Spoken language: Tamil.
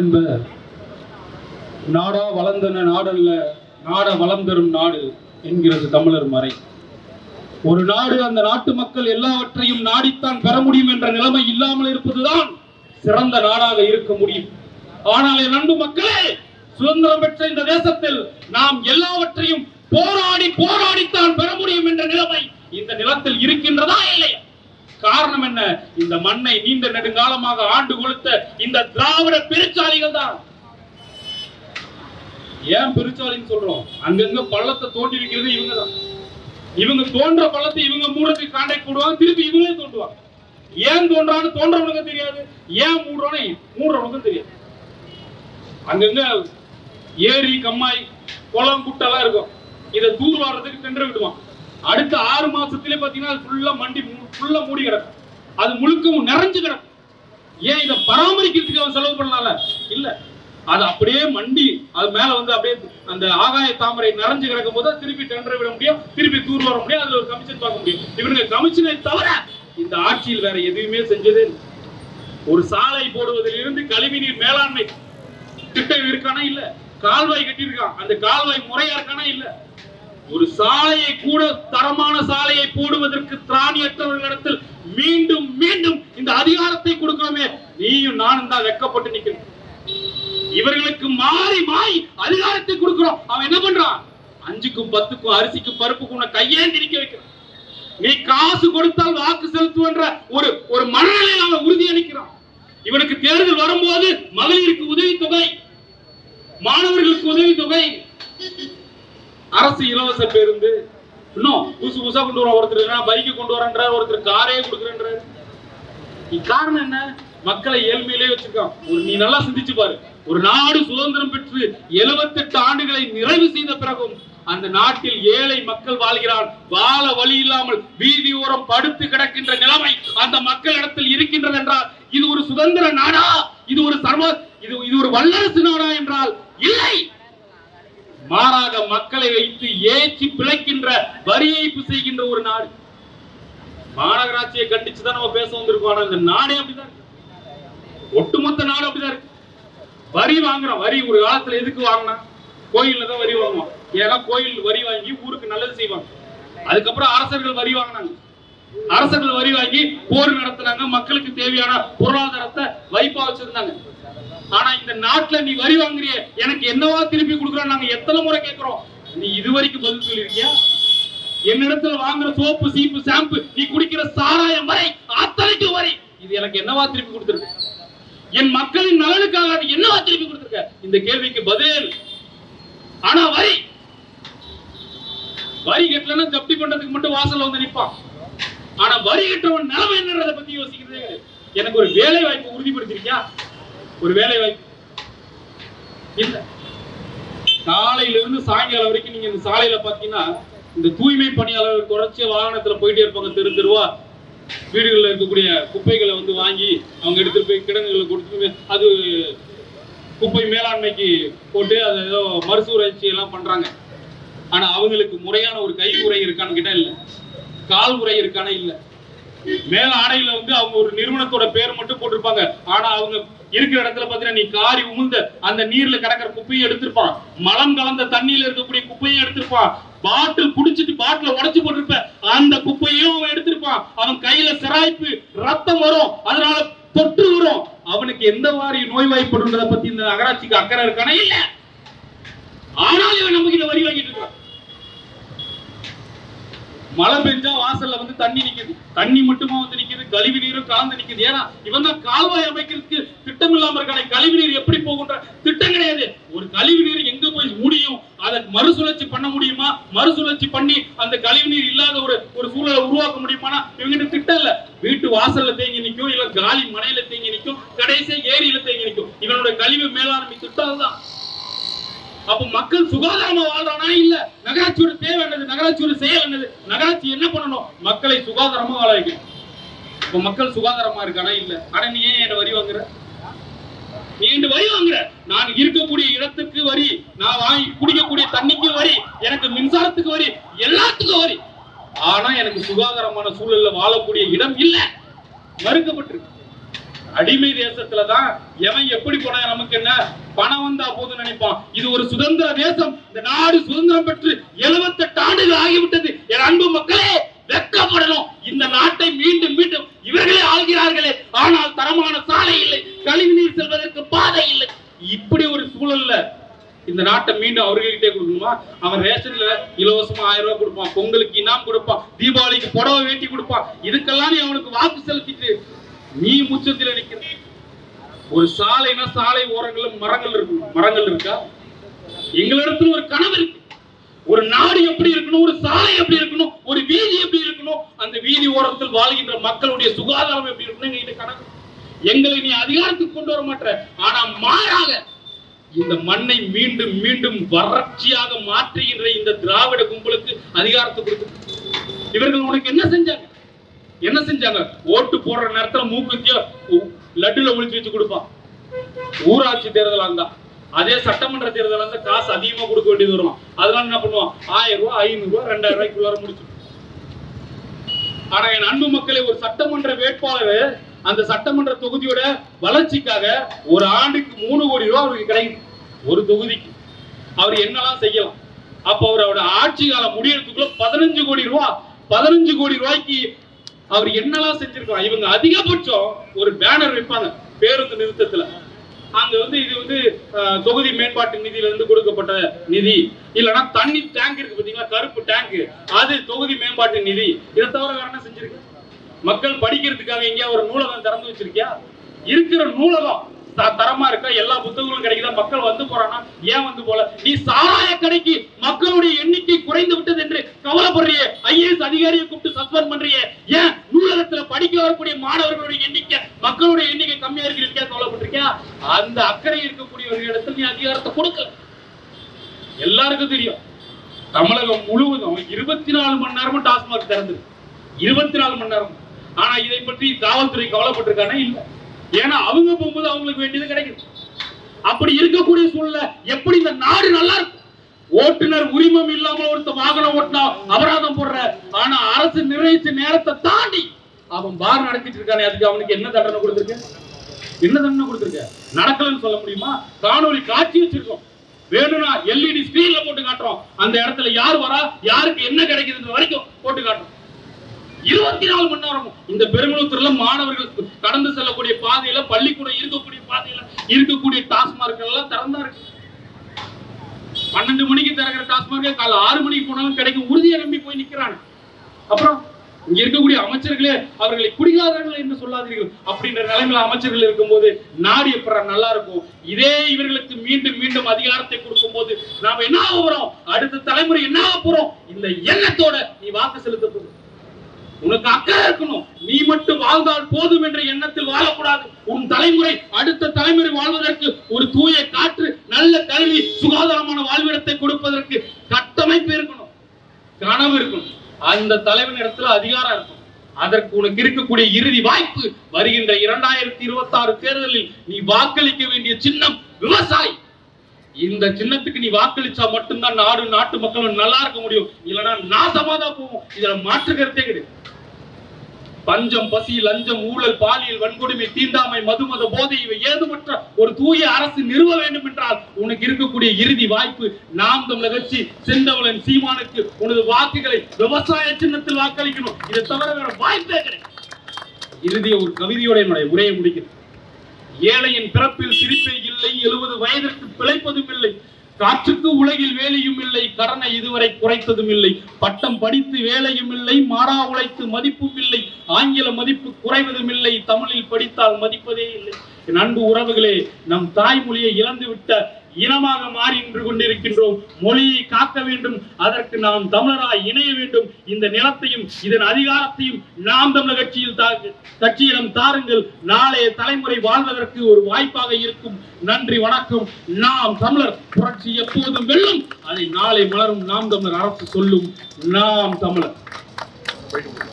என்ப நாடா வளர்ந்தன நாடல்ல நாட வளம் தரும் நாடு என்கிறது தமிழர் மறை. ஒரு நாடு அந்த நாட்டு மக்கள் எல்லாவற்றையும் நாடித்தான் பெற முடியும் என்ற நிலைமை இல்லாமல் இருப்பதுதான் சிறந்த நாடாக இருக்க முடியும். ஆனால் என் அன்பு மக்களே, சுதந்திரம் பெற்ற இந்த தேசத்தில் நாம் எல்லாவற்றையும் போராடித்தான் பெற முடியும் என்ற நிலைமை இந்த நிலத்தில் இருக்கின்றதா இல்லையா? காரணம் என்ன? இந்த மண்ணை நீண்ட நெடுங்காலமாக ஆண்டு கொடுத்த இந்த திராவிட பெருச்சாளிகள் தான். ஏன் பெருச்சாலின்னு சொல்றோம்? அங்கங்க பள்ளத்தை தோண்டி வைக்கிறது இவங்க தான். இவங்க தோன்ற பள்ளத்தை இவங்க மூடுறதுக்கு கான்டாக்ட் போடுவாங்க, திருப்பி இவங்களே தோண்டுவாங்க. ஏன் தோன்றான்னு தோன்றவனுக்கு தெரியாது, ஏன் மூடுறவனுக்கும் தெரியாது. அங்கங்க ஏரி கம்மாய் குளம் குட்டெல்லாம் இருக்கும். இதை தூர் வாடுறதுக்கு டெண்டர் விடுவான். அடுத்த 6 மாசத்திலே பாத்தீங்கன்னா ஃபுல்லா மண்டி ஃபுல்லா மூடி கிடக்கும். அது முழுக்கவும் நிறைஞ்சு கிடக்கும். ஏன் இதை பராமரிக்கிறதுக்கு அவன் செலவு பண்ணலாம்ல? இல்ல, அது அப்படியே மண்டி அது மேல வந்து அப்படியே அந்த ஆகாய தாமரை நிறைஞ்சு கிடக்கும் போது திருப்பி டெண்டர் விட முடியும், திருப்பி தூர் வர முடியும், அதுல ஒரு கமிஷன் பார்க்க முடியும். இவனுக்கு கமிஷனை தவிர இந்த ஆட்சியில் வேற எதுவுமே செஞ்சது. ஒரு சாலை போடுவதில் இருந்து கழிவுநீர் மேலாண்மை திட்டம் இருக்கானா? இல்ல. கால்வாய் கட்டி இருக்கான், அந்த கால்வாய் முறையா இருக்கானா? இல்ல. ஒரு சாலையை கூட தரமான சாலையை போடுவதற்கு திராணியற்றவர்களிடத்தில் மீண்டும் மீண்டும் இந்த அதிகாரத்தை கொடுக்கிறோமே, நீயும் நானும் தான் வெட்கப்பட்டு நிற்கிறோம். இவர்களுக்கு மாறி அதிகாரத்தை கொடுக்கிறோம். அவன் என்ன பண்றான்? 5க்கும் 10க்கும் அரிசிக்கும் பருப்புக்கும் கையேந்தி நிக்க வைக்கிறான். நீ காசு கொடுத்தால் வாக்கு செலுத்துவன்ற ஒரு மனநிலையில் அவன் உறுதி அளிக்கிறான். இவனுக்கு தேர்தல் வரும்போது மகளிருக்கு உதவித்தொகை, மாணவர்களுக்கு உதவித்தொகை, அரசு இலவச பேருந்து, இன்னும் புதுசா கொண்டு வர, ஒருத்தர் பைக்கு கொண்டு வரன்ற, ஒருத்தர் காரே கொடுக்குறன்ற. காரணம் என்ன? மக்களை ஏழ்மையிலே வச்சிருக்கான். நீ நல்லா சிந்திச்சு பாரு. ஒரு நாடு சுதந்திரம் பெற்று 78 ஆண்டுகளை நிறைவு செய்த பிறகும் அந்த நாட்டில் ஏழை மக்கள் வாழ்கிறான். வாழ வழி இல்லாமல் வீதி ஓரம் படுத்து கிடக்கின்ற நிலைமை அந்த மக்களிடத்தில் இருக்கின்றது என்றால் இது ஒரு சுதந்திர நாடா? இது ஒரு வல்லரசு நாடா என்றால் இல்லை. மாறாக மக்களை வைத்து ஏற்றி பிழைக்கின்ற, வரி ஏய்ப்பு செய்கின்ற ஒரு நாடு. மாநகராட்சியை கண்டிச்சுதான் நம்ம பேச வந்திருக்கோம். ஆனா இந்த நாடே அப்படிதான் இருக்கு. ஒட்டுமொத்த நாடு அப்படிதான் இருக்கு. வரி வாங்குறோம். வரி ஒரு காலத்துல எதுக்கு வாங்கினா? கோயில்ல தான் வரி வாங்குவோம். ஏன்னா கோயில் வரி வாங்கி ஊருக்கு நல்லது செய்வாங்க. அதுக்கப்புறம் அரசர்கள் வரி வாங்கினாங்க. அரசர்கள் வரி வாங்கி போர் நடத்தினாங்க. மக்களுக்கு தேவையான பொருளாதாரத்தை வைப்பா வச்சிருந்தாங்க. ஆனா இந்த நாட்டுல நீ வரி வாங்குறிய, எனக்கு என்னவா திருப்பி கொடுக்குறோம்? நாங்க எத்தனை முறை கேட்கிறோம். நீ இதுவரைக்கும் பதில் சொல்லிருக்கியா? என்னிடத்துல வாங்குற சோப்பு, சீப்பு, ஷாம்பு, நீ குடிக்கிற சாராயம் வரை அத்தனைக்கு வரி. இது எனக்கு என்னவா திருப்பி கொடுத்திருக்க? என் மக்களின் நலனுக்காக அது என்னவா திருப்பி கொடுத்திருக்க? இந்த கேள்விக்கு பதில். ஆனா வரி கட்டலன்னா ஜப்தி பண்றதுக்கு மட்டும் வாசல்ல வந்து நிற்பான். ஆனா வரி கட்டவன் நிலைமை என்னன்றத பத்தி யோசிக்கிறதே. எனக்கு ஒரு வேலை வாய்ப்பு உறுதிப்படுத்திருக்கியா? ஒரு வேலை வாய்ப்பு இல்ல. காலையில இருந்து சாயங்காலம் வரைக்கும் நீங்க இந்த சாலையில பாத்தீங்கன்னா இந்த தூய்மை பணியாளர்கள் தொடர்ச்சியா வாகனத்துல போயிட்டே இருப்பாங்க. தெருவா வீடுகளில் இருக்கக்கூடிய குப்பைகளை வந்து வாங்கி அவங்க எடுத்துட்டு போய் கிடங்குகளை கொடுத்து அது குப்பை மேலாண்மைக்கு போட்டு அதை ஏதோ மறுசூழற்சி எல்லாம் பண்றாங்க. ஆனா அவங்களுக்கு முறையான ஒரு கை உரை இருக்கான்னு கேட்டா இல்ல, கால் உரை இருக்கானே இல்ல. மேல ஆடையில வந்து அவங்க ஒரு நிறுவனத்தோட பேர் மட்டும் போட்டிருப்பாங்க. ஆனா அவங்க இருக்கிற இடத்துல பாத்தீங்கன்னா நீ காரி உமிழ்ந்த அந்த நீர்ல கிடக்கிற குப்பையும் எடுத்திருப்பான், மலம் கலந்த தண்ணியில இருக்கக்கூடிய குப்பையும் எடுத்திருப்பான், பாட்டில் குடிச்சிட்டு பாட்டில உடைச்சு போட்டிருப்ப அந்த குப்பையும் அவன் எடுத்திருப்பான். அவன் கையில சிராய்ப்பு, ரத்தம் வரும், அதனால தொற்று வரும். அவனுக்கு எந்த மாதிரி நோய்வாய்ப்படுன்றதை பத்தி இந்த நகராட்சிக்கு அக்கறை இருக்கானே இல்ல. ஆனால் இவன் நமக்கு இந்த வரி வாங்கிட்டு இருக்கான். மழை பெஞ்சா வாசல்ல வந்து தண்ணி நிக்குது, தண்ணி மட்டுமா வந்து நிக்குது, கழிவு நீரும் கலந்து நிக்குது. ஏன்னா இவன் தான் கால்வாய் அமைக்கிறதுக்கு திட்டம் இல்லாம இருக்கானே. கழிவு நீர் எப்படி போகுன்ற திட்டம் கிடையாது. ஒரு கழிவு நீர் எங்க போய் முடியும், அதை மறுசுழற்சி பண்ண முடியுமா, மறுசுழற்சி பண்ணி அந்த கழிவு நீர் இல்லாத ஒரு சூழலை உருவாக்க முடியுமானா இவங்க திட்டம் இல்ல. வீட்டு வாசல்ல தேங்கி நிற்கும், இல்ல காலி மனையில தேங்கி நிற்கும், கடைசியா ஏரியில தேங்கி நிற்கும். இவனுடைய கழிவு மேலாண்மை திட்டம் தான். அப்ப மக்கள் சுகாதாரமா வாழ்றானா? இல்ல. நகராட்சியோட தேவை என்னது? நகராட்சியோட செயல் என்னது? நகராட்சி என்ன பண்ணணும்? மக்களை சுகாதாரமா வாழ வைக்கணும். இப்ப மக்கள் சுகாதாரமா இருக்கானா? இல்ல. ஆனா நீ ஏன் என்ன வரி வாங்குற? நீ என்ன வரி வாங்குற? நான் இருக்கக்கூடிய இடத்துக்கு வரி, நான் வாங்கி குடிக்கக்கூடிய தண்ணிக்கு வரி, எனக்கு மின்சாரத்துக்கு வரி, எல்லாத்துக்கும் வரி. ஆனா எனக்கு சுகாதாரமான சூழல்ல வாழக்கூடிய இடம் இல்ல, மறுக்கப்பட்டிருக்கு. அடிமை தேசத்துலதான் எவன் எப்படி போனா நமக்கு என்ன, பணம் வந்தா போதும் நினைப்பான். இது ஒரு சுதந்திர தேசம். இந்த நாடு சுதந்திரம் பெற்று 78 ஆண்டுகள் ஆகிவிட்டது. என் அன்பு மக்களே, வெட்கப்படணும். இந்த நாட்டை மீண்டும் மீண்டும் இவர்களே ஆள்கிறார்களே, ஆனால் தரமான சாலை இல்லை, கழிவு நீர் செல்வதற்கு பாதை இல்லை. இப்படி ஒரு சூழல்ல இந்த நாட்டை மீண்டும் அவர்கள்கிட்டே கொடுக்கணுமா? அவன் ரேஷன்ல இலவசமா 1000 ரூபாய் கொடுப்பான், பொங்கலுக்கு இனாம் கொடுப்பான், தீபாவளிக்கு புடவை வேட்டி கொடுப்பான். இதுக்கெல்லாம் நீ அவனுக்கு வாக்கு செலுத்திட்டு நீ முச்சத்தில் நிக்கிற. ஒரு சாலைனா சாலை ஓரங்கள்ல மரங்கள் இருக்கும். மரங்கள் இருக்கா? எங்களிடத்துல ஒரு கனவு இருக்கு. ஒரு நாடு எப்படி இருக்கணும், ஒரு சாலை எப்படி இருக்கணும், ஒரு வீதி எப்படி இருக்கணும், அந்த வீதி ஓரத்தில் வாழ்கின்ற மக்களுடைய சுகாதாரம் எப்படி இருக்கணும் எங்ககிட்ட கனவு. எங்களை நீ அதிகாரத்துக்கு கொண்டு வர மாட்ட, ஆனா மாறாக இந்த மண்ணை மீண்டும் மீண்டும் வறட்சியாக மாற்றுகின்ற இந்த திராவிட கும்பலுக்கு அதிகாரத்தை கொடுத்து இவர்கள் உனக்கு என்ன செஞ்சாங்க? என்ன செஞ்சாங்க? ஓட்டு போடுற நேரத்துல மூக்குத்தியோ லட்டுல ஒளிச்சு வச்சு கொடுப்பான். ஊராட்சி தேர்தலா இருந்தா, அதே சட்டமன்ற தேர்தலா இருந்தா காசு அதிகமா கொடுக்க வேண்டியது வரும். அதனால என்ன பண்ணுவான்? 1000 ரூபாய், 500 ரூபாய், 2000 ரூபாய்க்குள்ளார முடிச்சு. ஆனா என் அன்பு மக்களே, ஒரு சட்டமன்ற வேட்பாளர் அந்த சட்டமன்ற தொகுதியோட வளர்ச்சிக்காக ஒரு ஆண்டுக்கு 3 கோடி ரூபாய் அவருக்கு கிடைக்கும். ஒரு தொகுதிக்கு அவர் என்னெல்லாம் செய்யலாம்? அப்ப அவரோட ஆட்சி காலம் முடியறதுக்குள்ள 15 கோடி ரூபாய், 15 கோடி ரூபாய்க்கு அவர் என்னெல்லாம் செஞ்சிருக்காங்க. இவங்க அதிகபட்சம் ஒரு பேனர் வைப்பாங்க பேருந்து நிறுத்தத்துல. அங்க இது தொகுதி மேம்பாட்டு நிதியில இருந்து கொடுக்கப்பட்ட நிதி, இல்லைன்னா தண்ணி டேங்க் இருக்கு பாத்தீங்களா, கருப்பு டேங்க், அது தொகுதி மேம்பாட்டு நிதி. இதை தவிர வேற என்ன செஞ்சிருக்கு? மக்கள் படிக்கிறதுக்காக எங்கேயா ஒரு நூலகம் திறந்து வச்சிருக்கியா? இருக்கிற நூலகம் தரமா இருக்கா? எல்லா புத்தகங்களும் கிடைக்குதா? மக்கள் வந்து போறானா? ஏன் வந்து போல? நீ சாராய கடைக்கு மக்களுடைய எண்ணிக்கை குறைந்து விட்டது என்று கவலைப்படுறிய, ஐஏஎஸ் அதிகாரியை கூப்பிட்டு சஸ்பெண்ட் பண்றிய, ஏன் நூலகத்துல படிக்க வரக்கூடிய மாணவர்களுடைய எண்ணிக்கை, மக்களுடைய எண்ணிக்கை கம்மியா இருக்கு கவலைப்பட்டிருக்கியா? அந்த அக்கறை இருக்கக்கூடியவர்கள் இடத்துல நீ அதிகாரத்தை கொடுக்கல. எல்லாருக்கும் தெரியும், தமிழகம் முழுவதும் 24 மணி நேரமும் டாஸ்மாக் திறந்து, 24 மணி நேரம். ஆனா இதை பற்றி காவல்துறை கவலைப்பட்டிருக்கானே இல்ல. ஏன்னா அவங்க போகும்போது அவங்களுக்கு வேண்டியது கிடைக்கும். அப்படி இருக்கக்கூடிய சூழ்நிலை எப்படி இந்த நாடு நல்லா இருக்கும்? ஓட்டுநர் உரிமம் இல்லாமல் ஒருத்த வாகனம் ஓட்டினா அபராதம் போடுற, ஆனா அரசு நிர்ணயிச்ச நேரத்தை தாண்டி அவன் பார் நடத்திட்டு இருக்கானே, அதுக்கு அவனுக்கு என்ன தண்டனை கொடுத்திருக்க? என்ன தண்டனை கொடுத்திருக்க? நடக்கலன்னு சொல்ல முடியுமா? காணொலி காட்சி வச்சிருக்கோம், வேணும்னா எல்இடி ஸ்கிரீன்ல போட்டு காட்டுறோம். அந்த இடத்துல யார் வரா, யாருக்கு என்ன கிடைக்குது வரைக்கும் போட்டு காட்டுறோம். 24 மணி நேரம் இந்த பெருங்குளத்தூர்ல மாணவர்கள் கடந்து செல்லக்கூடிய பாதையில, பள்ளிக்கூடம் இருக்கக்கூடிய பாதையில இருக்கக்கூடிய டாஸ்மார்க் எல்லாம் திறந்தா இருக்கு. 12 மணிக்கு திறக்கிற டாஸ்மார்க் காலை 6 மணிக்கு போனாலும் கிடைக்கும். உறுதியை நம்பி போய் நிக்கிறாங்க. அப்புறம் இங்க இருக்கக்கூடிய அமைச்சர்களே அவர்களை குடிகாரர்கள் என்று சொல்லாதீர்கள் அப்படின்ற நிலைமையில அமைச்சர்கள் இருக்கும்போது நாடு எப்படி நல்லா இருக்கும்? இதே இவர்களுக்கு மீண்டும் மீண்டும் அதிகாரத்தை கொடுக்கும் போது நாம என்ன ஆகிறோம்? அடுத்த தலைமுறை என்ன ஆக போறோம்? இந்த எண்ணத்தோட நீ வாக்கு செலுத்த போதும். உனக்கு அக்கறை இருக்கணும். நீ மட்டும் வாழ்ந்தால் போதும் என்ற எண்ணத்தில் வாழக்கூடாது. உன் தலைமுறை, அடுத்த தலைமுறை வாழ்வதற்கு ஒரு தூய காற்று, நல்ல கல்வி, சுகாதாரமான வாழ்விடத்தை கொடுப்பதற்கு கட்டமைப்பு இருக்கணும், கனவு இருக்கணும். அந்த தலைவன் இடத்துல அதிகாரம் இருக்கும். அதற்கு உனக்கு இருக்கக்கூடிய இறுதி வாய்ப்பு வருகின்ற 2026 தேர்தலில் நீ வாக்களிக்க வேண்டிய சின்னம் விவசாயி. இந்த சின்னத்துக்கு நீ வாக்களிச்சா மட்டும்தான் நாடு, நாட்டு மக்கள் நல்லா இருக்க முடியும். இல்லைன்னா நாசமாதான் போகும். இதுல மாற்று கருத்தே கிடையாது. பஞ்சம், பசி, லஞ்சம், ஊழல், பாலியல் வன்கொடுமை, தீண்டாமை, மதுமத போதை இவை ஏதுமற்ற ஒரு தூய அரசு நிறுவ வேண்டும் என்றால் உனக்கு இருக்கக்கூடிய இறுதி வாய்ப்பு நாம் தமிழர் கட்சி செந்தவளன் சீமானுக்கு உனது வாக்குகளை விவசாய சின்னத்தில் வாக்களிக்கணும். இதை தவிர வேற வாய்ப்பே கிடையாது. இறுதிய ஒரு கவிதையோட என்னுடைய உரையை முடிக்கிறேன். ஏழையின் பிறப்பில் சிரிப்பே இல்லை, 70 வயதிற்கு பிழைப்பதும் இல்லை, காற்றுக்கு உலகில் வேலையும் இல்லை, கடனை இதுவரை குறைத்ததும் இல்லை, பட்டம் படித்து வேலையும் இல்லை, மாறா உழைத்து மதிப்பும் இல்லை, ஆங்கில மதிப்பு குறைவதும் இல்லை, தமிழில் படித்தால் மதிப்பதே இல்லை. என் அன்பு உறவுகளே, நம் தாய்மொழியை இழந்து விட்ட இனமாக மாறி நின்று கொண்டிருக்கின்றோம். மொழியை காக்க வேண்டும், அதற்கு நாம் தமிழராய் இணைய வேண்டும். இந்த நிலத்தையும் இதன் அதிகாரத்தையும் நாம் தமிழர் கட்சியிடம் தாருங்கள். நாளைய தலைமுறை வாழ்வதற்கு ஒரு வாய்ப்பாக இருக்கும். நன்றி, வணக்கம். நாம் தமிழர். புரட்சி எப்போதும் வெல்லும். அதை நாளை மலரும் நாம் தமிழர் அரசு சொல்லும். நாம் தமிழர்.